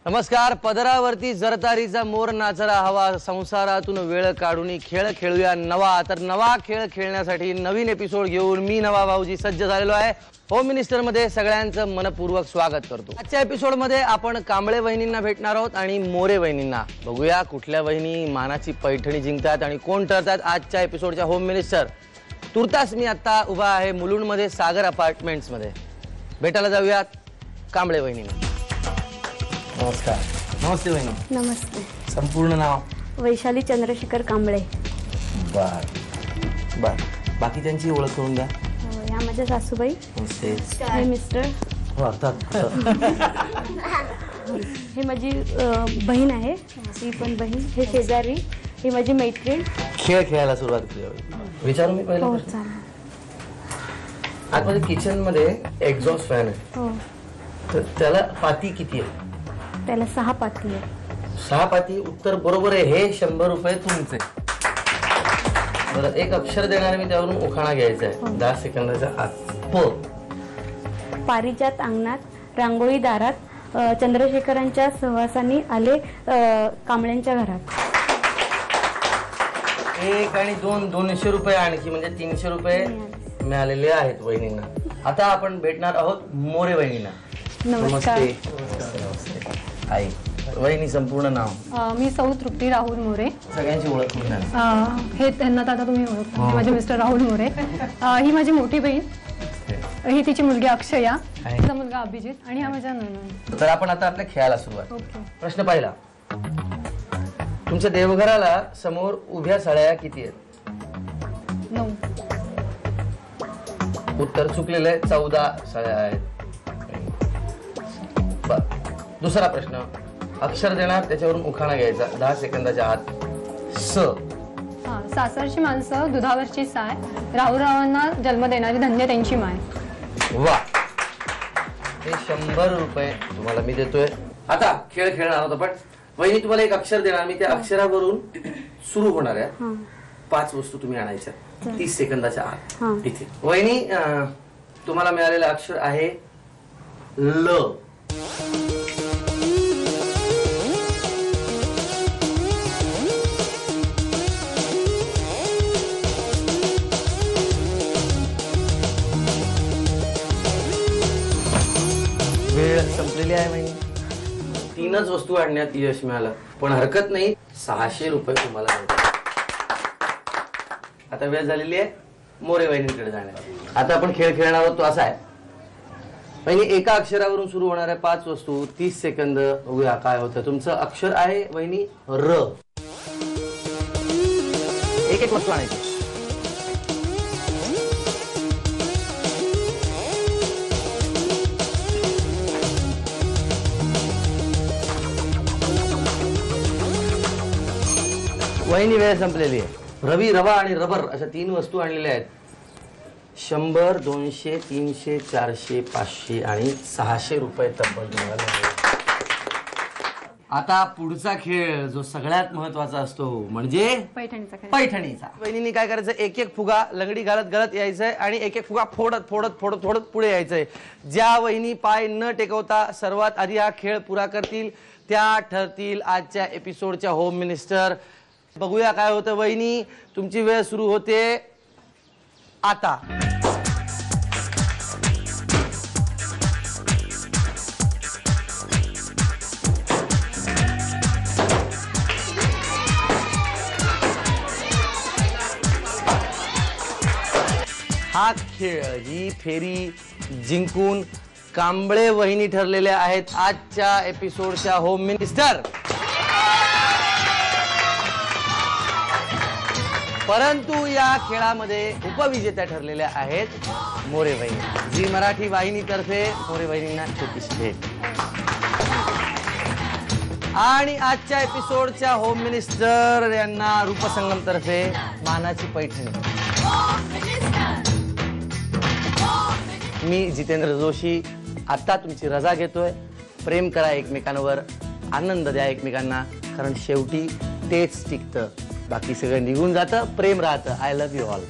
नमस्कार. पदरावरती जरतारीचा मोर नाचरा हवा, संसारातून वेळ काढून खेळ खेळूया नवा. तर नवा खेळ खेळण्यासाठी नवीन एपिसोड घेऊन मी नवा भाऊजी सज्ज झालेलो आहे. होम मिनिस्टर मध्ये सगळ्यांचं मनपूर्वक स्वागत करतो. आजच्या एपिसोड मध्ये आपण कांबळे वहिनींना भेटणार आहोत आणि मोरे वहिनींना. बघूया कुठल्या वहिनी मानाची पैठणी जिंकतात आणि कोण ठरतात आजच्या एपिसोडच्या होम मिनिस्टर. तुर्तास मी आता उभा आहे मुलुंड मध्ये सागर अपार्टमेंट्स मध्ये. भेटायला जाऊयात कांबळे वहिनींना. नमस्कार. नमस्ते बहिणी. नमस्ते. संपूर्ण नाव? वैशाली चंद्रशेखर कांबळे. बर बर. बाकीच्यांची ओळख करून द्या. या माझ्या सासूबाई. नमस्ते. हे मिस्टर. हो अर्थात. हे माझी बहीण आहे, ही पण बहीण. हे शेजारी, ही माझी मैत्रीण. खेळ खेळायला सुरुवात केली. विचारू मी पहिला? हो चालेल. आतमध्ये किचन मध्ये एक्झॉस्ट फॅन आहे. हो. तर त्याला पाती किती आहे? त्याला 6 पाती आहे. 6 पाती. उत्तर बरोबर आहे. हे 100 रुपये तुमचे. बरं, एक अक्षर देणार मी, त्यावरून उखाणा घ्यायचा आहे. 10 सेकंदाच्या आत. प. पारिजात अंगणात, रांगोळी दारात, चंद्रशेखरांच्या सहवासाने आले कांबळ्यांच्या घरात. 1 आणि 2, 200 रुपये आणखी, म्हणजे 300 रुपये मिळालेले आहेत वहिनींना. आता आपण भेटणार आहोत मोरे वहिनींना. नमस्कार. नमस्ते. आई वहिनी संपूर्ण नाव? मी सौ तृप्ती राहुल मोरे. सगळ्यांची ओळख करून द्या. हे त्यांना आता तुम्ही ओळखता. माझे मिस्टर राहुल मोरे. ही माझी मोठी बहीण, ही तिची मुलगी अक्षया, तिचा मुलगा अभिजित आणि हा माझा ननंद. तर आपण आता आपल्या खेळाला सुरुवात. ओके. प्रश्न पहिला. तुमच्या देवघराला समोर उभ्या साड्या किती आहेत? 9. उत्तर चुकलेलं आहे. 14 साड्या आहेत. दुसरा प्रश्न. अक्षर देणार, त्याच्यावरून उखाणा घ्यायचा. 10 सेकंदाच्या आत. स. सासरची माणसं दुधावरची साय, राहुरावांना जन्म देणारी धन्य त्यांची माय. वा. हे 100 रुपये तुम्हाला मी देतोय. आता खेळ खेळणार आहोत आपण. वहिनी तुम्हाला एक अक्षर देणार मी, त्या अक्षरावरून सुरू होणार आहे 5 वस्तू तुम्ही आणायच्या 30 सेकंदाच्या आत इथे. वहिनी, तुम्हाला मिळालेलं अक्षर आहे ल. वेळ संपलेली आहे वहिनी. 3च वस्तू आणण्यात यश मिळालं, पण हरकत नाही. 600 रुपये तुम्हाला मिळतात. आता वेळ झालेली आहे मोरे वहिनींकडे जाण्याची. आता आपण खेळ खेळणार आहोत तो असा आहे. वहिनी, एका अक्षरावरून सुरू होणाऱ्या 5 वस्तू 30 सेकंद. बघूया काय होतं. तुमचं अक्षर आहे वहिनी र. एक वस्तू आणायची. वहिनी, वेळ संपलेली आहे. रवी, रवा आणि रबर अशा 3 वस्तू आणलेल्या आहेत. 100, 200, 300, 400, 500 आणि 600 रुपये तब्बल मिळाले. आता पुढचा खेळ जो सगळ्यात महत्वाचा असतो म्हणजे पैठणीचा खेळ. पैठणीचा. वहिनींनी काय करायचं, एक फुगा लंगडी घालत घालत यायचंय आणि एक फुगा फोडत फोडत फोडत फोडत पुढे यायचंय. ज्या वहिनी पाय न टेकवता सर्वात आधी हा खेळ पुरा करतील त्या ठरतील आजच्या एपिसोडच्या होम मिनिस्टर. बघूया काय होतं. वहिनी, तुमची वेळ सुरू होते आता. हा खेळ, ही फेरी जिंकून कांबळे वहिनी ठरलेल्या आहेत आजच्या एपिसोडच्या होम मिनिस्टर. परंतु या खेळामध्ये उपविजेत्या ठरलेल्या आहेत मोरे वहिनी. झी मराठी वाहिनीतर्फे मोरे वहिनींना छोटीशी भेट. आणि आजच्या एपिसोडच्या होम मिनिस्टर यांना रूपसंगम तर्फे मानाची पैठणी. मी जितेंद्र जोशी आता तुमची रजा घेतोय. प्रेम करा एकमेकांवर, आनंद द्या एकमेकांना, कारण शेवटी तेच टिकतं. बाकी सगळं निघून जातं, प्रेम राहतं. I love you all.